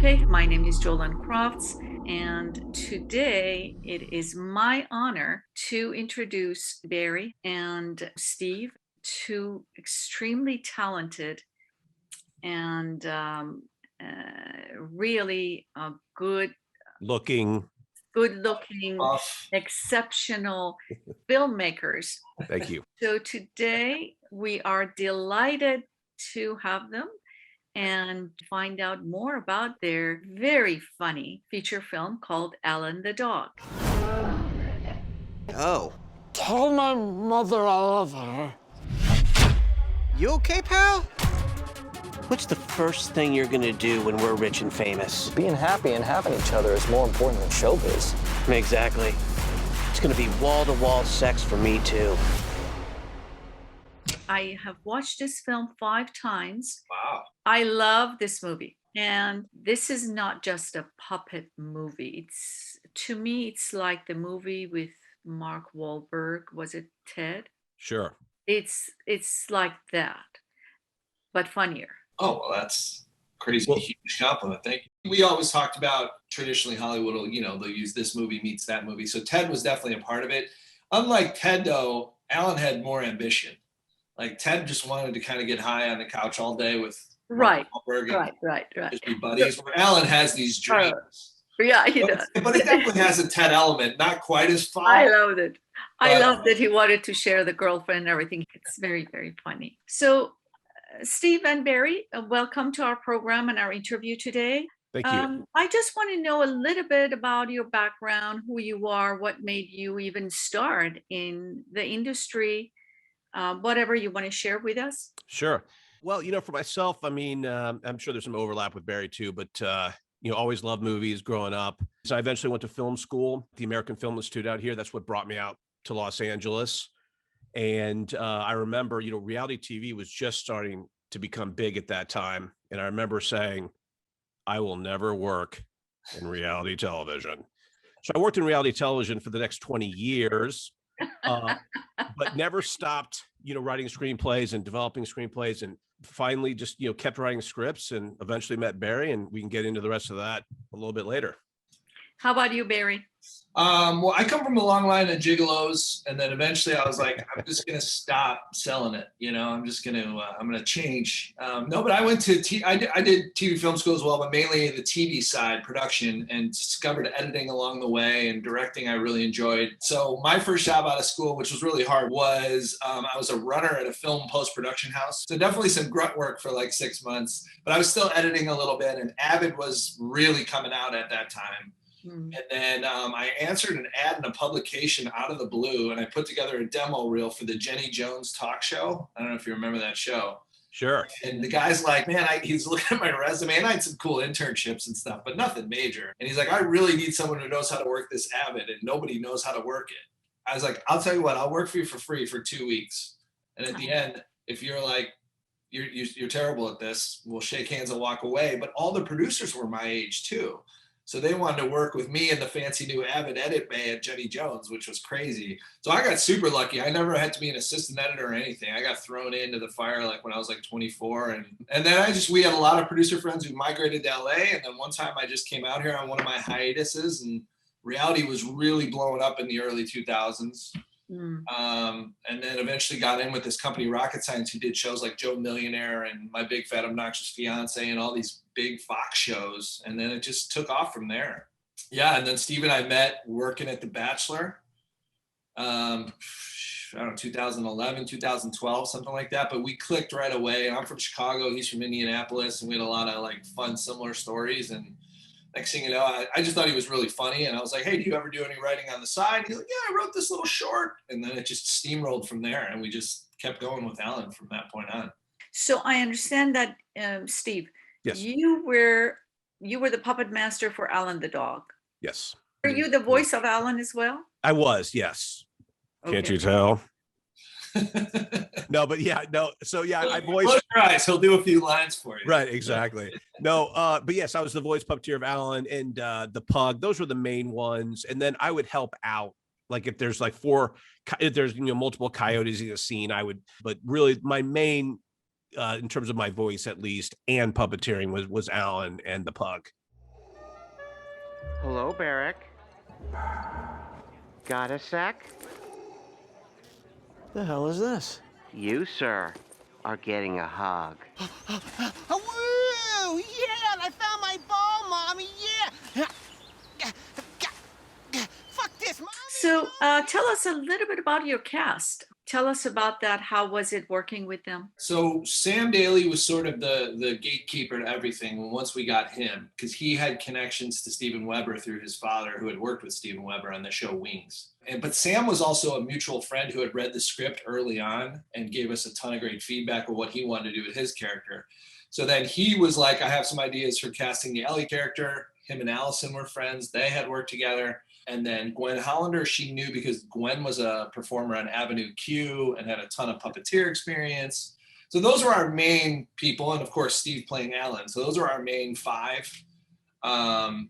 Hey, my name is Jolin Crofts, and today it is my honor to introduce Barry and Steve, two extremely talented and really Looking. good-looking, exceptional filmmakers. Thank you. So today we are delighted to have them and find out more about their very funny feature film called Allan the Dog. Oh. Tell my mother I love her. You okay, pal? What's the first thing you're gonna do when we're rich and famous? Being happy and having each other is more important than showbiz. Exactly. It's gonna be wall-to-wall sex for me, too. I have watched this film 5 times. Wow. I love this movie. And this is not just a puppet movie. To me, it's like the movie with Mark Wahlberg. Was it Ted? Sure. It's like that, but funnier. Oh, well, that's crazy, huge compliment. Thank you. We always talked about traditionally Hollywood will, they'll use this movie meets that movie. So Ted was definitely a part of it. Unlike Ted, though, Allan had more ambition. Like Ted just wanted to kind of get high on the couch all day with Right. Right. Just be buddies. Where Allan has these dreams. Yeah, he does. But it definitely has a Ted element, not quite as fun. I loved it. I loved that he wanted to share the girlfriend and everything. It's very, very funny. So, Steve and Barry, welcome to our program and our interview today. Thank you. I just want to know a little bit about your background, who you are, what made you even start in the industry, whatever you want to share with us. Sure. Well, for myself, I mean, I'm sure there's some overlap with Barry too, but always loved movies growing up. So I eventually went to film school, the American Film Institute out here. That's what brought me out to Los Angeles. And I remember, reality TV was just starting to become big at that time. And I remember saying, I will never work in reality television. So I worked in reality television for the next 20 years, but never stopped, writing screenplays and developing screenplays, and finally just, kept writing scripts and eventually met Barry, and we can get into the rest of that a little bit later. How about you, Barry? Well, I come from a long line of gigolos, and then eventually I was like, I'm just gonna stop selling it. I'm just I'm gonna change. No, but I went to I did TV film school as well, but mainly the TV side, production, and discovered editing along the way, and directing I really enjoyed. So my first job out of school, which was really hard, was I was a runner at a film post-production house. So definitely some grunt work for like 6 months, but I was still editing a little bit, and Avid was really coming out at that time. And then I answered an ad in a publication out of the blue, and I put together a demo reel for the Jenny Jones talk show. I don't know if you remember that show. Sure. And the guy's like, man, he's looking at my resume, and I had some cool internships and stuff, but nothing major. And he's like, I really need someone who knows how to work this Avid, and nobody knows how to work it. I was like, I'll tell you what, I'll work for you for free for 2 weeks. And at the end, if you're like, you're terrible at this, we'll shake hands and walk away. But all the producers were my age too. So they wanted to work with me in the fancy new Avid edit bay at Jenny Jones, which was crazy. So I got super lucky. I never had to be an assistant editor or anything. I got thrown into the fire like when I was like 24. And then we had a lot of producer friends who migrated to LA. And then one time I just came out here on one of my hiatuses, and reality was really blowing up in the early 2000s. And then eventually got in with this company, Rocket Science, who did shows like Joe Millionaire and My Big Fat Obnoxious Fiance and all these big Fox shows. And then it just took off from there. Yeah. And then Steve and I met working at The Bachelor. I don't know, 2011, 2012, something like that. But we clicked right away. I'm from Chicago. He's from Indianapolis. And we had a lot of like fun, similar stories. And next thing you know, I just thought he was really funny. And I was like, hey, do you ever do any writing on the side? He's like, yeah, I wrote this little short. And then it just steamrolled from there. And we just kept going with Allan from that point on. So I understand that, Steve, yes, you were the puppet master for Allan the Dog. Yes. Were you the voice of Allan as well? I was, yes. Okay. Can't you tell? No, but yeah, no. So yeah, I voiced. Close your eyes. He'll do a few lines for you. Right, exactly. No, but yes, I was the voice puppeteer of Allan and the Pug. Those were the main ones, and then I would help out. Like if there's like if there's multiple coyotes in a scene, I would. But really, my main, in terms of my voice at least, and puppeteering was Allan and the Pug. Hello, Barrick. Got a sec? The hell is this? You, sir, are getting a hug. Woo! Yeah, I found my ball, Mommy. Yeah. Fuck this, Mommy. So tell us a little bit about your cast. Tell us about that. How was it working with them? So Sam Daly was sort of the gatekeeper to everything once we got him, because he had connections to Steven Weber through his father, who had worked with Steven Weber on the show Wings. But Sam was also a mutual friend who had read the script early on and gave us a ton of great feedback of what he wanted to do with his character. So then he was like, I have some ideas for casting the Ellie character. Him and Allison were friends. They had worked together. And then Gwen Hollander, she knew because Gwen was a performer on Avenue Q and had a ton of puppeteer experience. So those were our main people. And of course, Steve playing Alan. So those were our main five. I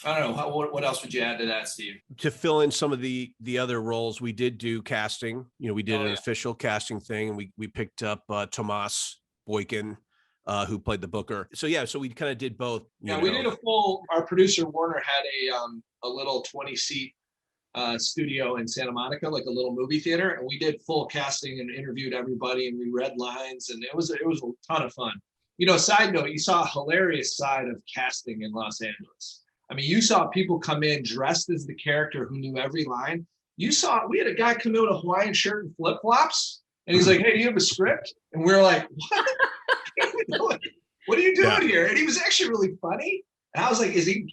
don't know. What else would you add to that, Steve? To fill in some of the other roles, we did do casting. We did an official casting thing, and we picked up Tomas Boykin, who played the Booker. So yeah, so we kind of did both. We did a full. Our producer Warner had a little 20-seat studio in Santa Monica, like a little movie theater, and we did full casting and interviewed everybody, and we read lines, and it was a ton of fun. Side note, you saw a hilarious side of casting in Los Angeles. I mean, you saw people come in dressed as the character who knew every line. We had a guy come in with a Hawaiian shirt and flip flops, and he's like, "Hey, do you have a script?" And we were like, "What? What are you doing here?" And he was actually really funny. And I was like, "Is he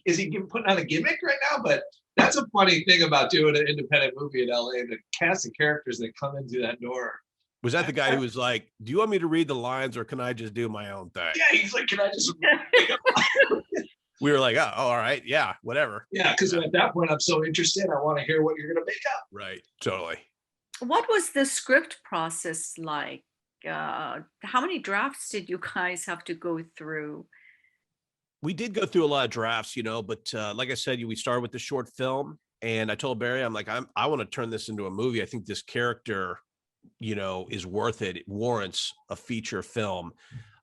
putting on a gimmick right now?" But that's a funny thing about doing an independent movie in LA. The cast of characters that come in through that door. Was that the guy who was like, "Do you want me to read the lines, or can I just do my own thing?" Yeah, he's like, "Can I just make up?" We were like, "Oh, all right, yeah, whatever." Yeah, because at that point, I'm so interested. I want to hear what you're going to make up. Right, totally. What was the script process like? How many drafts did you guys have to go through? We did go through a lot of drafts, but like I said, we started with the short film, and I told Barry, I'm like, I want to turn this into a movie. I think this character, is worth it. It warrants a feature film.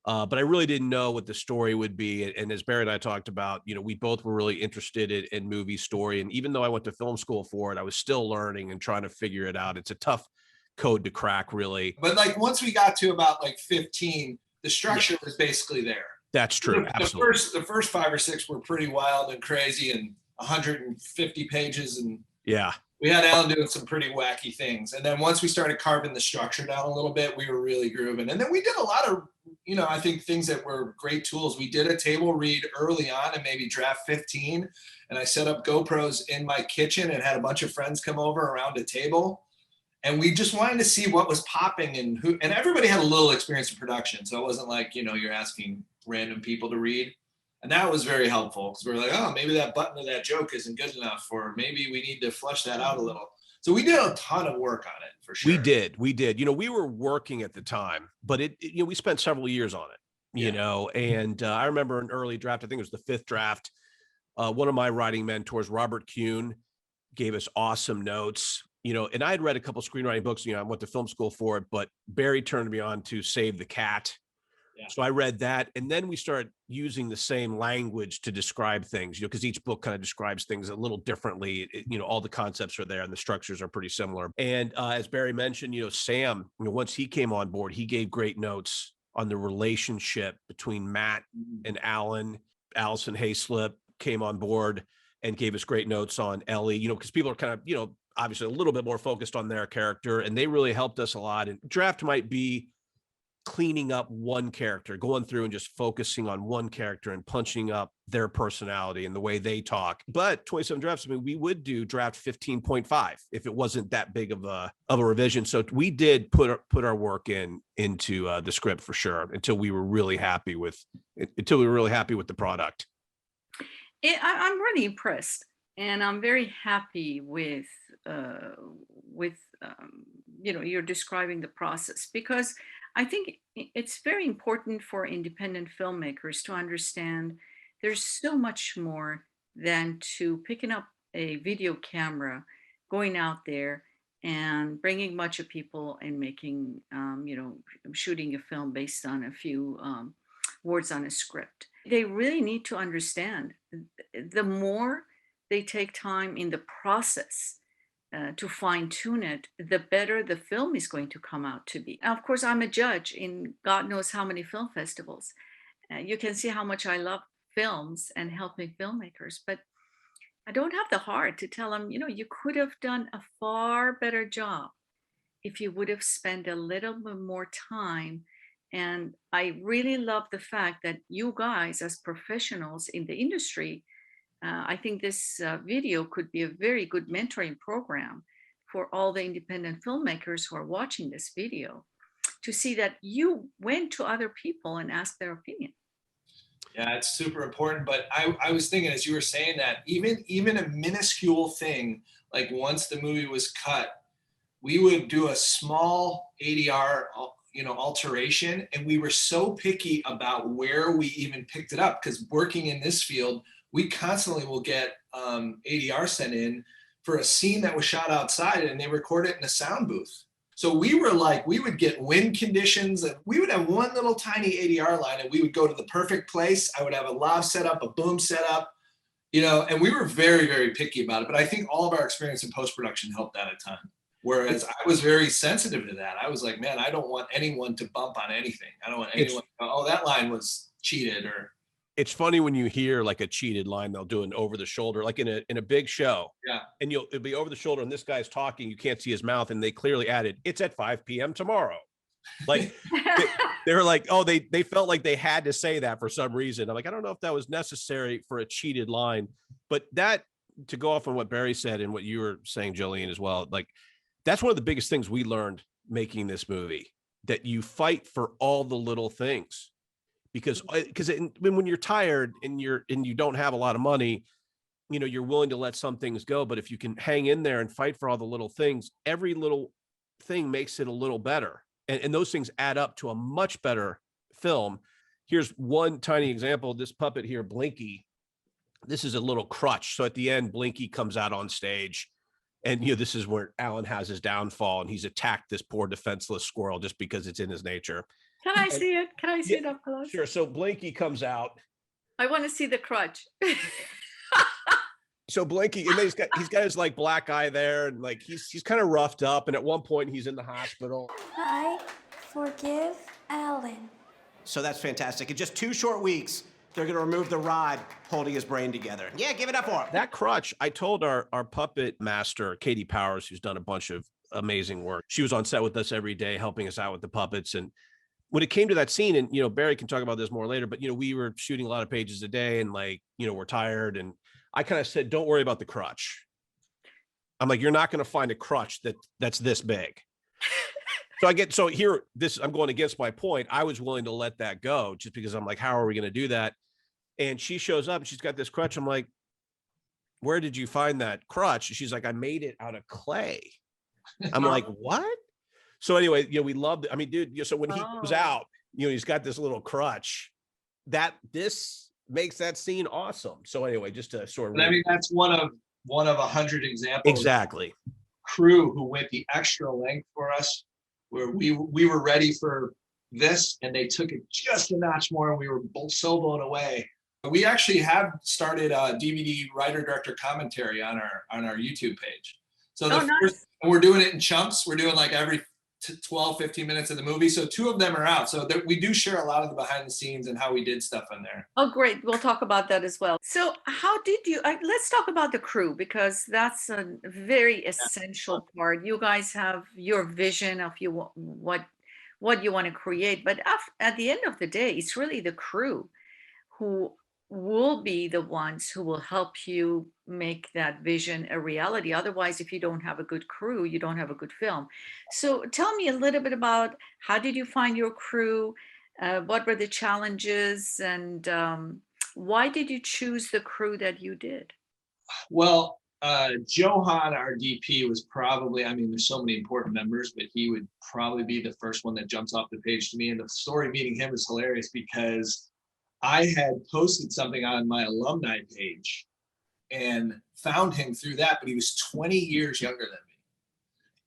But I really didn't know what the story would be. And as Barry and I talked about, we both were really interested in movie story. And even though I went to film school for it, I was still learning and trying to figure it out. It's a tough code to crack, really. But like once we got to about like 15, the structure was basically there. That's true. Absolutely. The first 5 or 6 were pretty wild and crazy and 150 pages. And yeah, we had Alan doing some pretty wacky things. And then once we started carving the structure down a little bit, we were really grooving. And then we did a lot of, I think things that were great tools. We did a table read early on and maybe draft 15. And I set up GoPros in my kitchen and had a bunch of friends come over around a table. And we just wanted to see what was popping and everybody had a little experience in production. So it wasn't like, you're asking random people to read. And that was very helpful because we were like, oh, maybe that button of that joke isn't good enough, or maybe we need to flesh that out a little. So we did a ton of work on it for sure. We did. We were working at the time, but we spent several years on it, and I remember an early draft, I think it was the 5th draft. One of my writing mentors, Robert Kuhn, gave us awesome notes, and I had read a couple screenwriting books, I went to film school for it, but Barry turned me on to Save the Cat. Yeah. So I read that, and then we started using the same language to describe things, because each book kind of describes things a little differently. All the concepts are there and the structures are pretty similar. And as Barry mentioned, Sam, once he came on board, he gave great notes on the relationship between Matt and Alan. Allison Hayslip came on board and gave us great notes on Ellie, because people are kind of, obviously a little bit more focused on their character, and they really helped us a lot. And draft might be cleaning up one character, going through and just focusing on one character and punching up their personality and the way they talk. But 27 drafts, we would do draft 15.5 if it wasn't that big of a revision. So we did put our work into the script for sure until we were really happy with the product. I'm really impressed, and I'm very happy with you're describing the process, because I think it's very important for independent filmmakers to understand there's so much more than to picking up a video camera, going out there and bringing a bunch of people and making, shooting a film based on a few words on a script. They really need to understand the more they take time in the process to fine tune it, the better the film is going to come out to be. Of course, I'm a judge in God knows how many film festivals. You can see how much I love films and helping filmmakers, but I don't have the heart to tell them, you could have done a far better job if you would have spent a little bit more time. And I really love the fact that you guys, as professionals in the industry, I think this video could be a very good mentoring program for all the independent filmmakers who are watching this video, to see that you went to other people and asked their opinion. Yeah, it's super important. But I was thinking, as you were saying that, even a minuscule thing, like once the movie was cut, we would do a small ADR, alteration. And we were so picky about where we even picked it up, because working in this field, we constantly will get ADR sent in for a scene that was shot outside, and they record it in a sound booth. So we would get wind conditions, and we would have one little tiny ADR line, and we would go to the perfect place. I would have a lav set up, a boom set up, and we were very, very picky about it. But I think all of our experience in post-production helped that a ton. Whereas I was very sensitive to that. I was like, man, I don't want anyone to bump on anything. I don't want anyone to go, oh, that line was cheated. Or it's funny when you hear like a cheated line, they'll do an over the shoulder, like in a big show. Yeah. And it'll be over the shoulder, and this guy's talking, you can't see his mouth, and they clearly added, it's at 5 p.m. tomorrow. Like they were like, oh, they felt like they had to say that for some reason. I'm like, I don't know if that was necessary for a cheated line. But that, to go off on what Barry said and what you were saying, Jolene, as well, like that's one of the biggest things we learned making this movie, that you fight for all the little things. Because when you're tired and you don't have a lot of money, you're willing to let some things go. But if you can hang in there and fight for all the little things, every little thing makes it a little better. And those things add up to a much better film. Here's one tiny example. This puppet here, Blinky, this is a little crutch. So at the end, Blinky comes out on stage, and this is where Allan has his downfall, and he's attacked this poor defenseless squirrel just because it's in his nature. Can I see it? Can I see it up close? Sure. So Blinky comes out. I want to see the crutch. So Blinky, and he's got his like black eye there, and like he's kind of roughed up, and at one point he's in the hospital. I forgive Allan. So that's fantastic. In just 2 short weeks, they're going to remove the rod holding his brain together. Yeah, give it up for him. That crutch, I told our puppet master, Katie Powers, who's done a bunch of amazing work. She was on set with us every day, helping us out with the puppets. And when it came to that scene, and Barry can talk about this more later, but we were shooting a lot of pages a day, and we're tired, and I kind of said, don't worry about the crutch. I'm like, you're not going to find a crutch that's this big. I'm going against my point. I was willing to let that go just because I'm like, how are we going to do that? And she shows up and she's got this crutch. I'm like, where did you find that crutch? She's like, I made it out of clay. I'm like, what? So anyway, we loved it. I mean, dude, so when he comes out, he's got this little crutch. This makes that scene awesome. So anyway, just to sort of, I mean, that's one of 100 examples. Exactly. Crew who went the extra length for us, where we were ready for this, and they took it just a notch more, and we were so blown away. We actually have started a DVD writer-director commentary on our YouTube page. So nice. We're doing it in chunks. We're doing like every 12, 15 minutes of the movie. So 2 of them are out. So we do share a lot of the behind the scenes and how we did stuff on there. Oh, great. We'll talk about that as well. So how did you, let's talk about the crew, because that's a very essential part. You guys have your vision of what you want to create. But at the end of the day, it's really the crew who will be the ones who will help you make that vision a reality. Otherwise, if you don't have a good crew, you don't have a good film. So tell me a little bit about, how did you find your crew? What were the challenges, and why did you choose the crew that you did? Well, Johan, our DP, was probably, I mean, there's so many important members, but he would probably be the first one that jumps off the page to me. And the story meeting him is hilarious, because I had posted something on my alumni page and found him through that, but he was 20 years younger than me.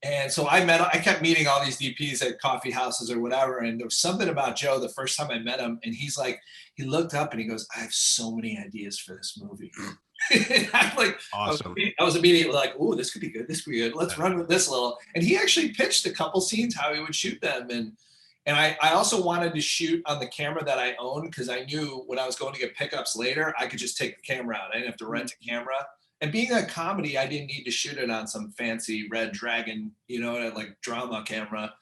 And so I kept meeting all these DPs at coffee houses or whatever. And there was something about Joe the first time I met him, and he's like, he looked up and he goes, I have so many ideas for this movie. I'm like, Awesome. I was immediately like, "Ooh, this could be good. This could be good. Let's run with this a little." And he actually pitched a couple scenes how he would shoot them, and I also wanted to shoot on the camera that I owned because I knew when I was going to get pickups later, I could just take the camera out. I didn't have to rent a camera. And being a comedy, I didn't need to shoot it on some fancy Red Dragon, like drama camera.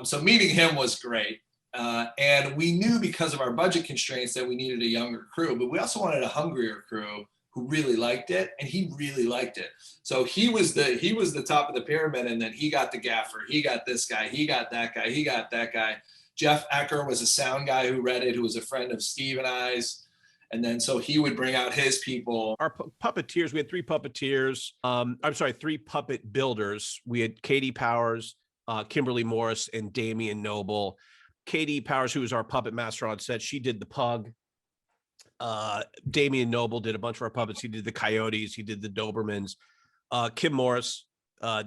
So meeting him was great. And we knew because of our budget constraints that we needed a younger crew, but we also wanted a hungrier crew who really liked it, and he really liked it. So he was the top of the pyramid, and then he got the gaffer, he got this guy, he got that guy, he got that guy. Jeff Ecker was a sound guy who read it, who was a friend of Steve and I's. And then so he would bring out his people. Our puppeteers, we had 3 puppeteers. I'm sorry, 3 puppet builders. We had Katie Powers, Kimberly Morris, and Damian Noble. Katie Powers, who was our puppet master on set, she did the pug. Damian Noble did a bunch of our puppets. He did the Coyotes. He did the Dobermans. Kim Morris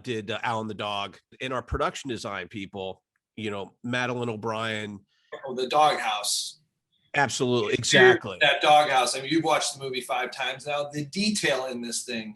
did Allan the Dog. And our production design people, Madeline O'Brien. Oh, the doghouse. Absolutely. Exactly. That doghouse. I mean, you've watched the movie 5 times now. The detail in this thing,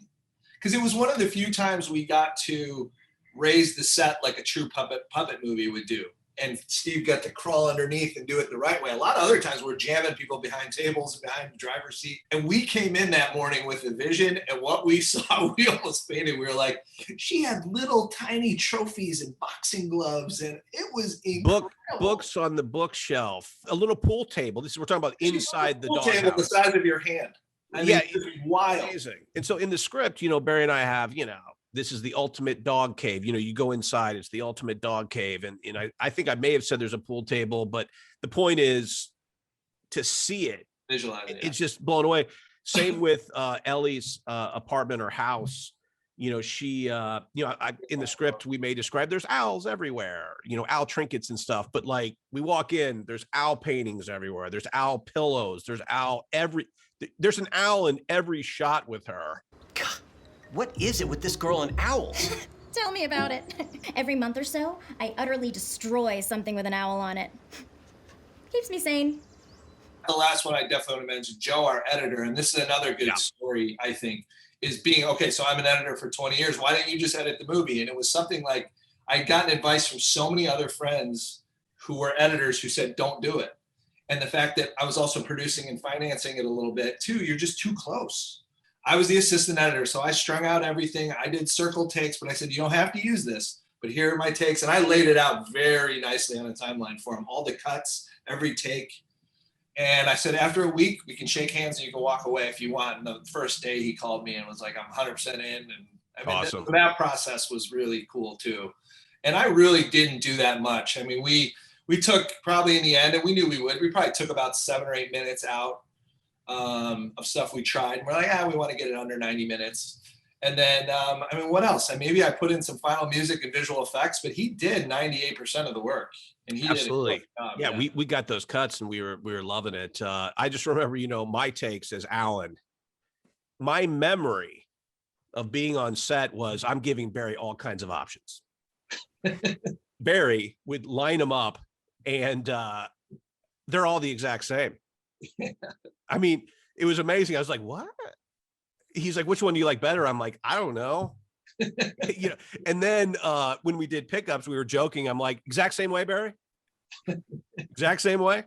because it was one of the few times we got to raise the set like a true puppet movie would do. And Steve got to crawl underneath and do it the right way. A lot of other times we're jamming people behind tables and behind the driver's seat. And we came in that morning with a vision, and what we saw, we almost fainted. We were like, she had little tiny trophies and boxing gloves, and it was incredible. Books on the bookshelf, a little pool table. We're talking about inside the doghouse. Table the size of your hand. I mean, it's wild. Amazing. And so in the script, Barry and I have, this is the ultimate dog cave. You go inside, it's the ultimate dog cave. And I think I may have said there's a pool table, but the point is to see it. Visualize it. It's just blown away. Same with Ellie's apartment or house. She, in the script, we may describe there's owls everywhere, owl trinkets and stuff. But like we walk in, there's owl paintings everywhere. There's owl pillows. There's an owl in every shot with her. God, what is it with this girl and owls? Tell me about it. Every month or so, I utterly destroy something with an owl on it. Keeps me sane. The last one I definitely want to mention, Joe, our editor, and this is another good story, I think, is being, okay, so I'm an editor for 20 years. Why didn't you just edit the movie? And it was something like, I'd gotten advice from so many other friends who were editors who said, don't do it. And the fact that I was also producing and financing it a little bit too, you're just too close. I was the assistant editor, so I strung out everything. I did circle takes, but I said, you don't have to use this, but here are my takes. And I laid it out very nicely on a timeline for him, all the cuts, every take. And I said, after a week, we can shake hands and you can walk away if you want. And the first day he called me and was like, I'm 100% in. And I mean, awesome. That process was really cool too. And I really didn't do that much. I mean, we took probably in the end, and we knew we would, we probably took about 7 or 8 minutes out of stuff we tried. And we're like, we want to get it under 90 minutes. And then, I mean, what else? Maybe I put in some final music and visual effects, but he did 98% of the work. And he absolutely did a job, yeah. We got those cuts and we were loving it. I just remember, my takes as Allan. My memory of being on set was I'm giving Barry all kinds of options. Barry would line them up and they're all the exact same. I mean, it was amazing. I was like, what? He's like, which one do you like better? I'm like, I don't know. And then when we did pickups, we were joking. I'm like, exact same way, Barry? Exact same way?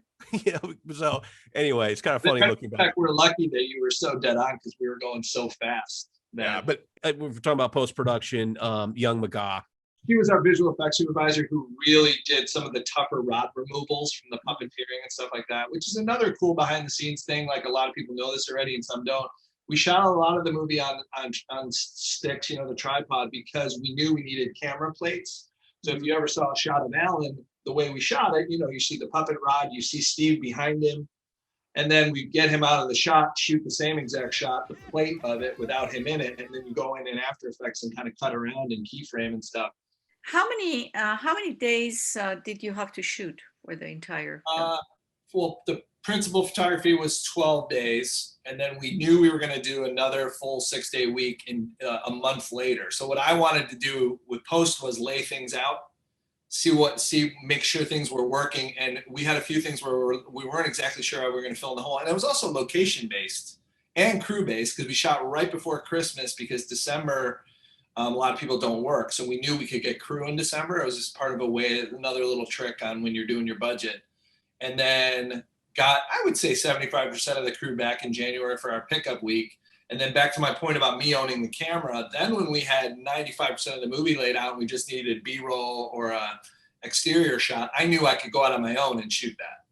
So anyway, it's kind of funny looking back. We're lucky that you were so dead on because we were going so fast. Yeah, but we were talking about post-production, Young McGaw. He was our visual effects supervisor who really did some of the tougher rod removals from the puppeteering and stuff like that, which is another cool behind the scenes thing. Like a lot of people know this already and some don't. We shot a lot of the movie on sticks, the tripod, because we knew we needed camera plates. So if you ever saw a shot of Allan, the way we shot it, you see the puppet rod, you see Steve behind him, and then we get him out of the shot, shoot the same exact shot, the plate of it without him in it, and then you go in After Effects and kind of cut around and keyframe and stuff. How many days did you have to shoot for the entire film? Well, the principal photography was 12 days. And then we knew we were going to do another full 6-day week in a month later. So what I wanted to do with post was lay things out, make sure things were working. And we had a few things where we weren't exactly sure how we were going to fill in the hole. And it was also location based. and crew base, because we shot right before Christmas, because December, a lot of people don't work. So we knew we could get crew in December. It was just part of a way, another little trick on when you're doing your budget. And then got, I would say 75% of the crew back in January for our pickup week. And then back to my point about me owning the camera, then when we had 95% of the movie laid out and we just needed B-roll or a exterior shot, I knew I could go out on my own and shoot that.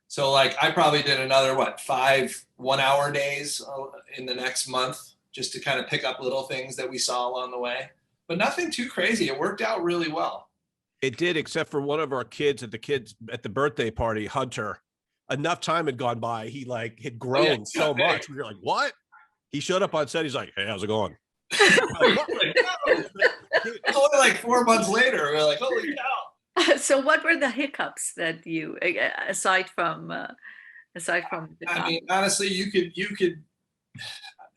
So like I probably did another, 5 1-hour days in the next month, just to kind of pick up little things that we saw along the way, but nothing too crazy. It worked out really well. It did, except for one of our kids at the birthday party, Hunter. Enough time had gone by. He like had grown so much. We were like, what? He showed up on set. He's like, hey, how's it going? It's only like 4 months later. We're like, holy cow. So what were the hiccups that you, aside from the I mean, honestly, you could,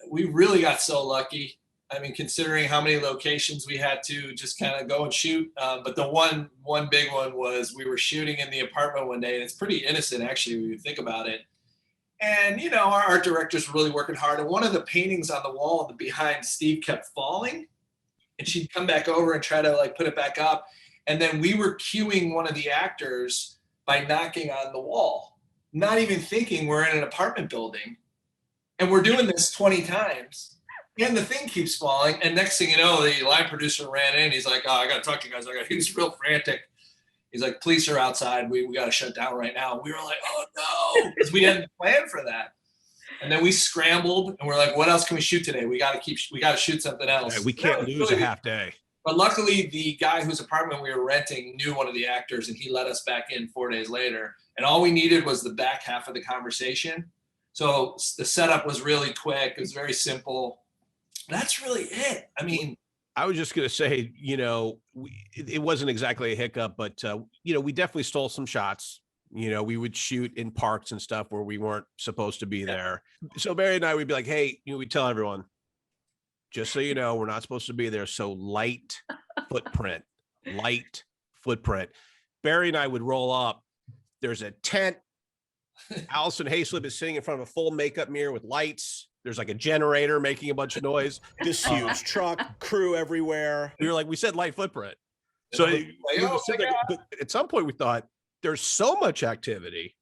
we really got so lucky. I mean, considering how many locations we had to just kind of go and shoot. But the one big one was we were shooting in the apartment one day, and it's pretty innocent actually when you think about it. And, our art director's really working hard. And one of the paintings on the wall behind Steve kept falling, and she'd come back over and try to like put it back up. And then we were cueing one of the actors by knocking on the wall, not even thinking we're in an apartment building. And we're doing this 20 times. And the thing keeps falling. And next thing you know, the line producer ran in. He's like, oh, I got to talk to you guys. He was real frantic. He's like, police are outside. We got to shut down right now. We were like, oh no, because we hadn't planned for that. And then we scrambled and we're like, what else can we shoot today? We got to shoot something else. Yeah, we can't lose a half day. But luckily the guy whose apartment we were renting knew one of the actors, and he let us back in 4 days later. And all we needed was the back half of the conversation. So the setup was really quick. It was very simple. That's really it. I mean, I was just going to say, it wasn't exactly a hiccup, but, we definitely stole some shots. We would shoot in parks and stuff where we weren't supposed to be there. So Barry and I would be like, hey, we tell everyone, just so you know, we're not supposed to be there. So light footprint. Barry and I would roll up. There's a tent. Allison Hayslip is sitting in front of a full makeup mirror with lights. There's like a generator making a bunch of noise. This huge truck, crew everywhere. We were like, we said light footprint. So but at some point we thought there's so much activity.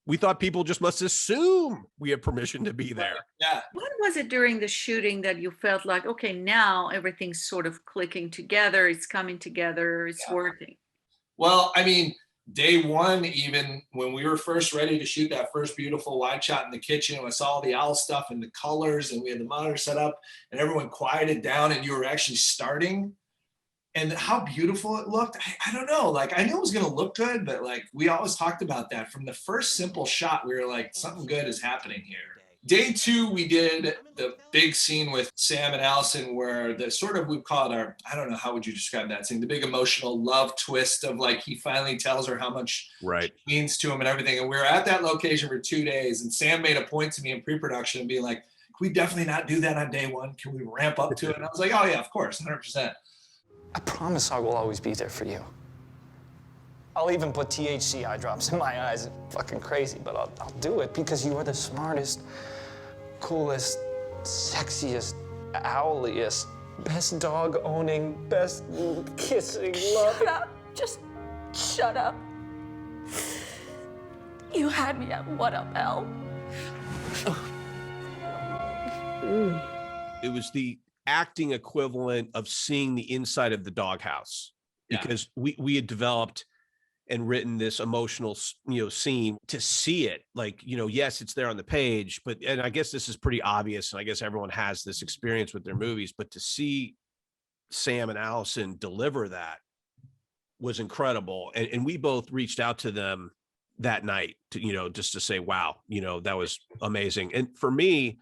We thought people just must assume we have permission to be there. Yeah. When was it during the shooting that you felt like, okay, now everything's sort of clicking together, it's coming together, it's working? Well, I mean, day one, even when we were first ready to shoot that first beautiful wide shot in the kitchen, I saw all the owl stuff and the colors, and we had the monitor set up and everyone quieted down and you were actually starting. And how beautiful it looked. I don't know, like I knew it was gonna look good, but like we always talked about that. From the first simple shot, we were like, something good is happening here. Day two, we did the big scene with Sam and Allison where the sort of, we call it our, I don't know, how would you describe that scene? The big emotional love twist of like, he finally tells her how much right it means to him and everything. And we were at that location for 2 days, and Sam made a point to me in pre-production and being like, can we definitely not do that on day one? Can we ramp up to it? And I was like, oh yeah, of course, 100%. I promise I will always be there for you. I'll even put THC eye drops in my eyes. It's fucking crazy, but I'll do it because you are the smartest, coolest, sexiest, owliest, best dog owning, best kissing, love. Shut up. Just shut up. You had me at what up, L? It was the acting equivalent of seeing the inside of the doghouse, because we had developed and written this emotional, scene to see it. Like, yes, it's there on the page, and I guess this is pretty obvious, and I guess everyone has this experience with their movies, but to see Sam and Allison deliver that was incredible. And we both reached out to them that night to, just to say, wow, that was amazing. And for me,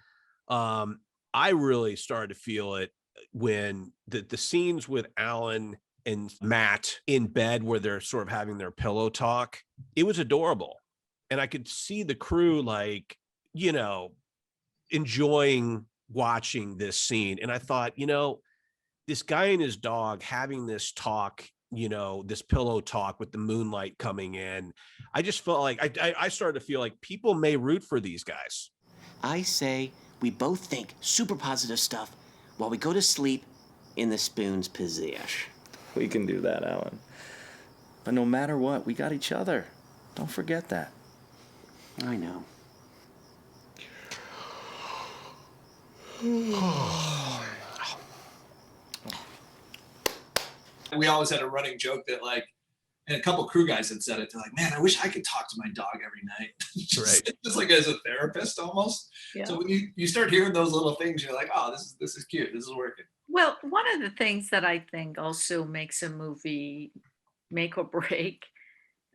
I really started to feel it when the scenes with Allan and Matt in bed where they're sort of having their pillow talk. It was adorable. And I could see the crew like, enjoying watching this scene. And I thought, this guy and his dog having this talk, this pillow talk with the moonlight coming in. I just felt like I started to feel like people may root for these guys. I say we both think super positive stuff while we go to sleep in the spoon's position. We can do that, Alan. But no matter what, we got each other. Don't forget that. I know. We always had a running joke that like, and a couple crew guys had said it. They're like, man, I wish I could talk to my dog every night. Just like as a therapist almost. Yeah. So when you start hearing those little things, you're like, oh, this is cute. This is working. Well, one of the things that I think also makes a movie make or break,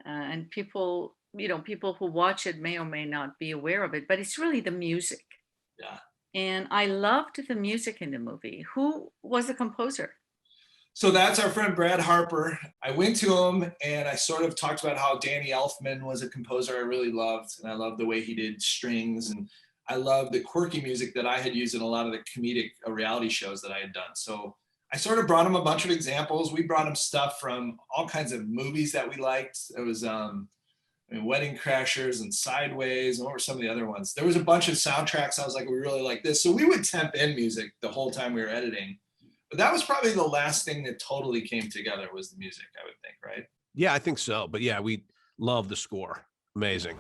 and people, people who watch it may or may not be aware of it, but it's really the music. Yeah. And I loved the music in the movie. Who was the composer? So that's our friend Brad Harper. I went to him and I sort of talked about how Danny Elfman was a composer I really loved. And I loved the way he did strings. And I loved the quirky music that I had used in a lot of the comedic reality shows that I had done. So I sort of brought him a bunch of examples. We brought him stuff from all kinds of movies that we liked. It was Wedding Crashers and Sideways. And what were some of the other ones? There was a bunch of soundtracks. I was like, we really like this. So we would temp in music the whole time we were editing. But that was probably the last thing that totally came together was the music, I would think, right? Yeah, I think so. But yeah, we love the score. Amazing.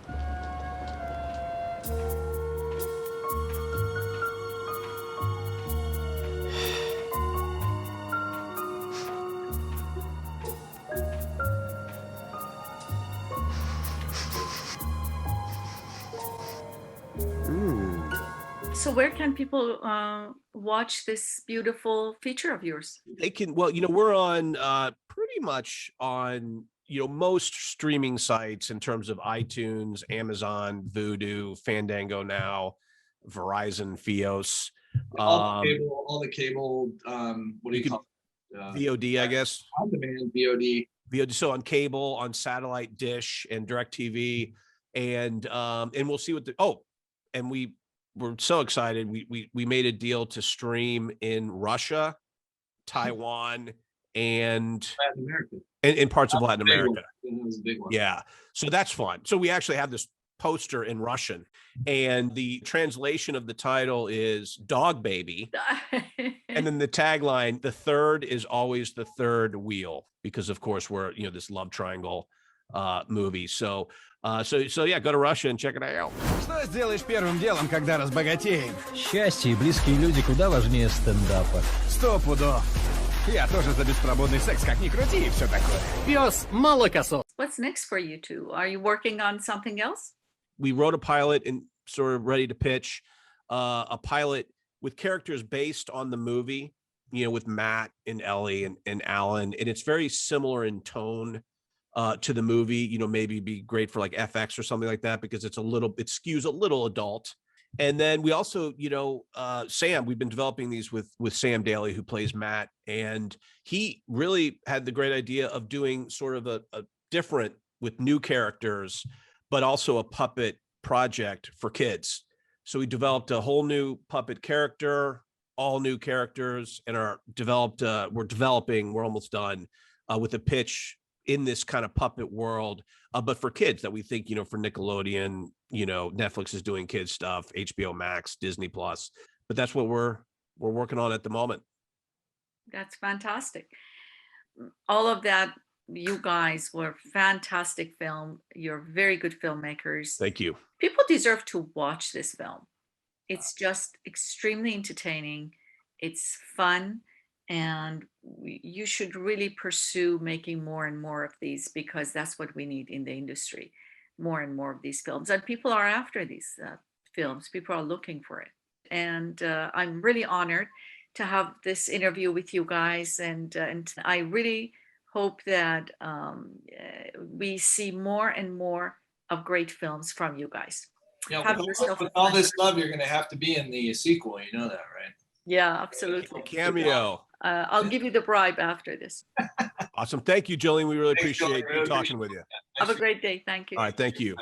So where can people watch this beautiful feature of yours? They can, well, we're on pretty much on, most streaming sites in terms of iTunes, Amazon, Vudu, Fandango Now, Verizon, Fios. All the cable, what do you call it? VOD, I guess. On demand VOD. VOD. So on cable, on satellite dish and DirecTV. And we'll see what and we're so excited. We made a deal to stream in Russia, Taiwan, and Latin America. In parts of Latin America. That was a big one. Yeah. So that's fun. So we actually have this poster in Russian, and the translation of the title is Dog Baby. And then the tagline, the third is always the third wheel, because of course we're, this love triangle movie. So yeah, go to Russia and check it out. Что сделаешь первым делом, когда разбогатеем? Счастье и близкие люди куда важнее стендапа. Стопудов. Я тоже за беспробудный секс, как ни крути, и все такое. Пес молокосос. What's next for you two? Are you working on something else? We wrote a pilot and sort of ready to pitch a pilot with characters based on the movie, with Matt and Ellie and Alan. And it's very similar in tone to the movie, maybe be great for like FX or something like that, because it skews a little adult. And then we also, Sam, we've been developing these with Sam Daly, who plays Matt. And he really had the great idea of doing sort of a different with new characters, but also a puppet project for kids. So we developed a whole new puppet character, all new characters, and we're almost done with a pitch in this kind of puppet world, but for kids that we think, for Nickelodeon, Netflix is doing kids stuff, HBO Max, Disney Plus, but that's what we're working on at the moment. That's fantastic. All of that, you guys were fantastic film. You're very good filmmakers. Thank you. People deserve to watch this film. It's just extremely entertaining. It's fun. And you should really pursue making more and more of these, because that's what we need in the industry, more and more of these films. And people are after these films. People are looking for it. And I'm really honored to have this interview with you guys. And I really hope that we see more and more of great films from you guys. Yeah, with all this love, you're going to have to be in the sequel. You know that, right? Yeah, absolutely. Cameo. I'll give you the bribe after this. Awesome. Thank you, Jolene. We really appreciate talking with you. Have a great day. Thank you. All right. Thank you.